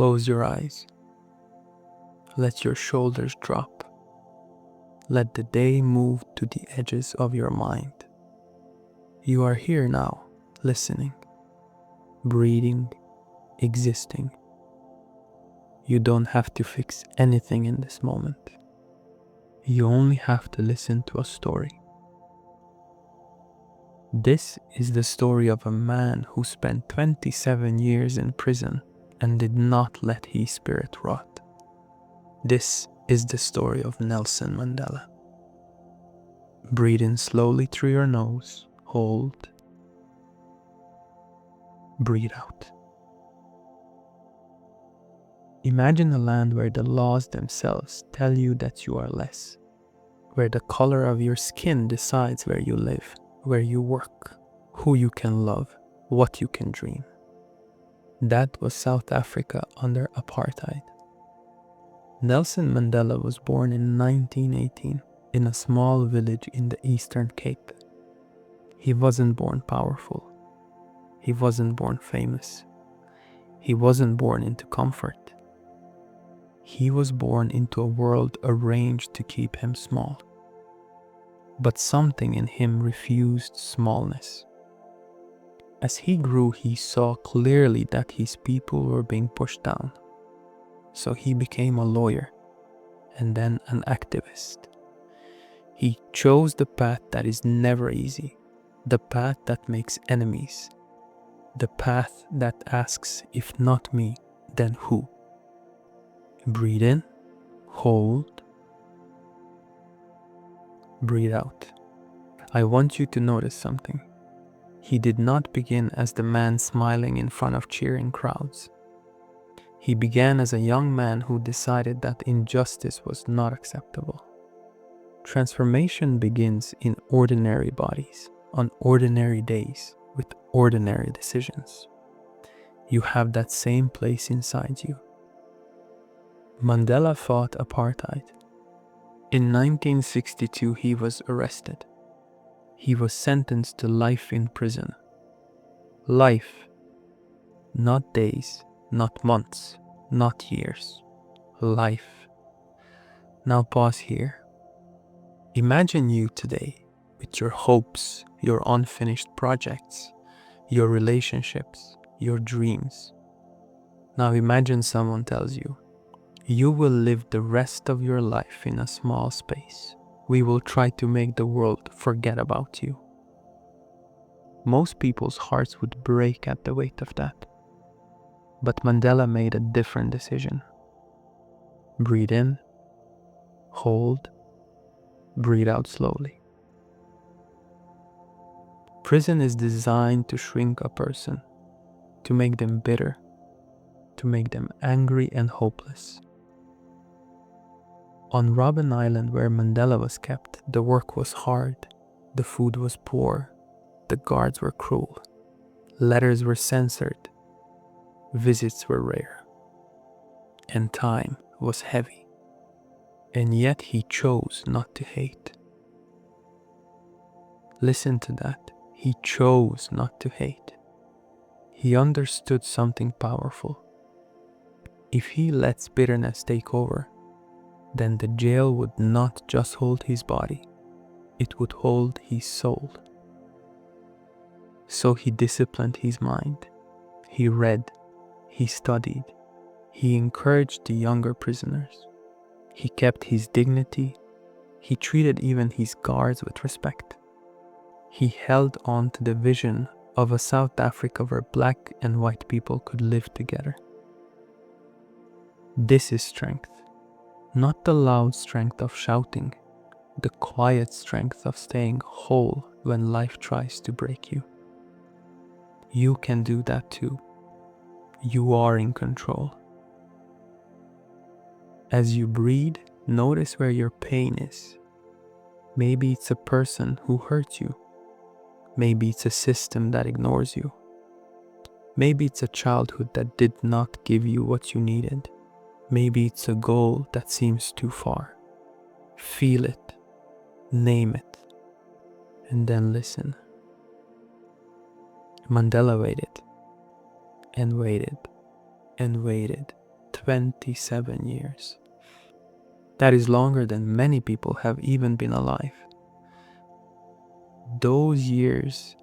Close your eyes. Let your shoulders drop. Let the day move to the edges of your mind. You are here now, listening, breathing, existing. You don't have to fix anything in this moment. You only have to listen to a story. This is the story of a man who spent 27 years in prison and did not let his spirit rot. This is the story of Nelson Mandela. Breathe in slowly through your nose, hold, breathe out. Imagine a land where the laws themselves tell you that you are less, where the color of your skin decides where you live, where you work, who you can love, what you can dream. That was South Africa under apartheid. Nelson Mandela was born in 1918 in a small village in the Eastern Cape. He wasn't born powerful. He wasn't born famous. He wasn't born into comfort. He was born into a world arranged to keep him small. But something in him refused smallness. As he grew, he saw clearly that his people were being pushed down. So he became a lawyer and then an activist. He chose the path that is never easy, the path that makes enemies, the path that asks, if not me, then who? Breathe in, hold, breathe out. I want you to notice something. He did not begin as the man smiling in front of cheering crowds. He began as a young man who decided that injustice was not acceptable. Transformation begins in ordinary bodies, on ordinary days, with ordinary decisions. You have that same place inside you. Mandela fought apartheid. In 1962, he was arrested. He was sentenced to life in prison. Life, not days, not months, not years. Life. Now pause here. Imagine you today with your hopes, your unfinished projects, your relationships, your dreams. Now imagine someone tells you, you will live the rest of your life in a small space. We will try to make the world forget about you. Most people's hearts would break at the weight of that. But Mandela made a different decision. Breathe in, hold, breathe out slowly. Prison is designed to shrink a person, to make them bitter, to make them angry and hopeless. On Robben Island, where Mandela was kept, the work was hard, the food was poor, the guards were cruel, letters were censored, visits were rare, and time was heavy. And yet he chose not to hate. Listen to that. He chose not to hate. He understood something powerful. If he lets bitterness take over, then the jail would not just hold his body, it would hold his soul. So he disciplined his mind. He read, he studied, he encouraged the younger prisoners. He kept his dignity. He treated even his guards with respect. He held on to the vision of a South Africa where black and white people could live together. This is strength. Not the loud strength of shouting, the quiet strength of staying whole when life tries to break you. You can do that too. You are in control. As you breathe, notice where your pain is. Maybe it's a person who hurt you. Maybe it's a system that ignores you. Maybe it's a childhood that did not give you what you needed. Maybe it's a goal that seems too far. Feel it, name it, and then listen. Mandela waited, and waited, and waited, 27 years. That is longer than many people have even been alive. Those years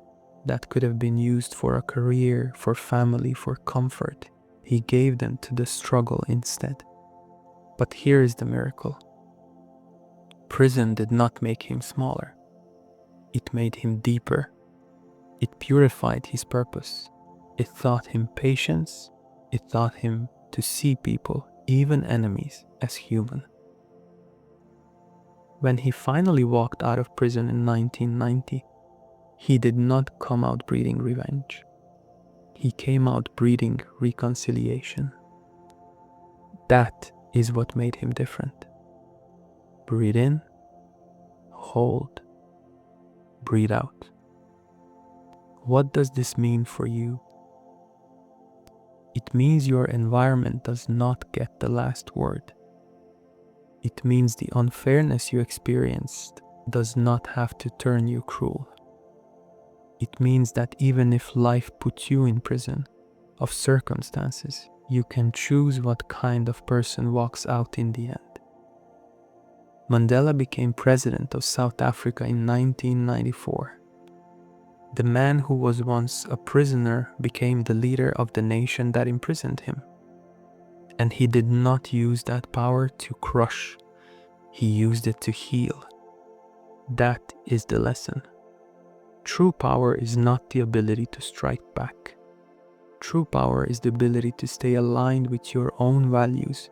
that could have been used for a career, for family, for comfort, he gave them to the struggle instead. But here is the miracle. Prison did not make him smaller. It made him deeper. It purified his purpose. It taught him patience. It taught him to see people, even enemies, as human. When he finally walked out of prison in 1990, he did not come out breathing revenge. He came out breathing reconciliation. That is what made him different. Breathe in, hold, breathe out. What does this mean for you? It means your environment does not get the last word. It means the unfairness you experienced does not have to turn you cruel. It means that even if life puts you in prison of circumstances, you can choose what kind of person walks out in the end. Mandela became president of South Africa in 1994. The man who was once a prisoner became the leader of the nation that imprisoned him. And he did not use that power to crush. He used it to heal. That is the lesson. True power is not the ability to strike back. True power is the ability to stay aligned with your own values,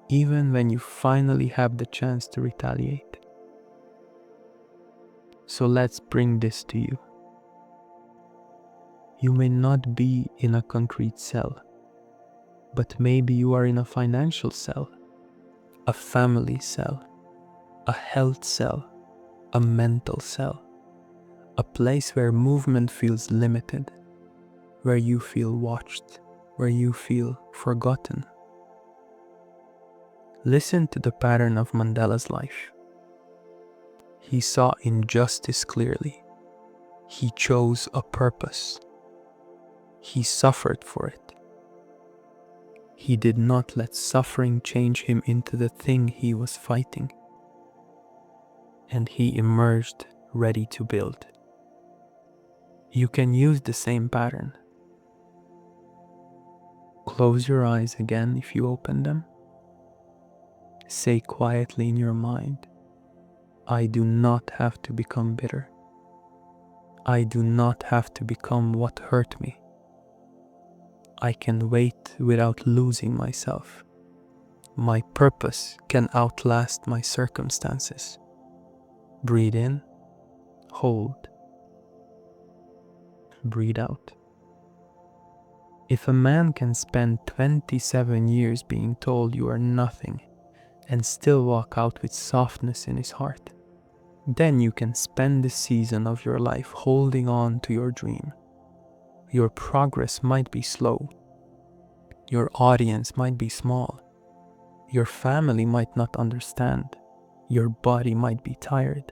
even when you finally have the chance to retaliate. So let's bring this to you. You may not be in a concrete cell, but maybe you are in a financial cell, a family cell, a health cell, a mental cell, a place where movement feels limited, where you feel watched, where you feel forgotten. Listen to the pattern of Mandela's life. He saw injustice clearly. He chose a purpose. He suffered for it. He did not let suffering change him into the thing he was fighting. And he emerged ready to build. You can use the same pattern. Close your eyes again if you open them. Say quietly in your mind, I do not have to become bitter. I do not have to become what hurt me. I can wait without losing myself. My purpose can outlast my circumstances. Breathe in, hold, breathe out. If a man can spend 27 years being told you are nothing and still walk out with softness in his heart, then you can spend the season of your life holding on to your dream. Your progress might be slow. Your audience might be small. Your family might not understand. Your body might be tired.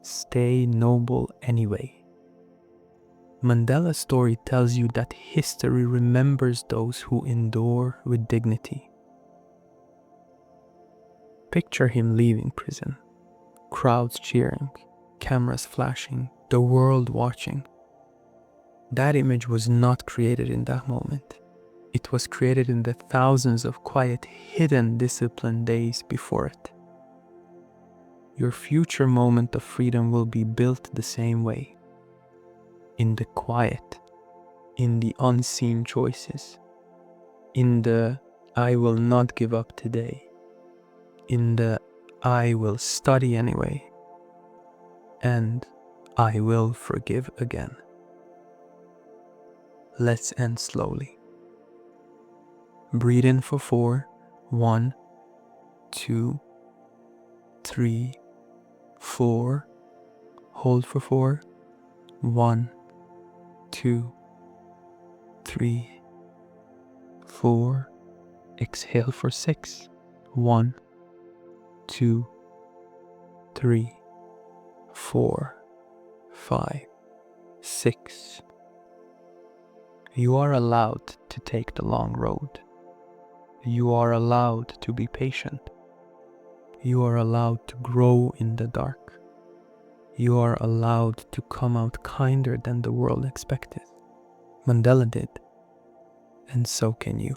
Stay noble anyway. Mandela's story tells you that history remembers those who endure with dignity. Picture him leaving prison. Crowds cheering, cameras flashing, the world watching. That image was not created in that moment. It was created in the thousands of quiet, hidden, disciplined days before it. Your future moment of freedom will be built the same way. In the quiet, in the unseen choices, in the I will not give up today, in the I will study anyway, and I will forgive again. Let's end slowly. Breathe in for 4. 1, 2, 3, 4. Hold for 4. 1, 2, 3, 4. Exhale for 6. 1, 2, 3, 4, 5, 6. You are allowed to take the long road. You are allowed to be patient. You are allowed to grow in the dark. You are allowed to come out kinder than the world expected. Mandela did, and so can you.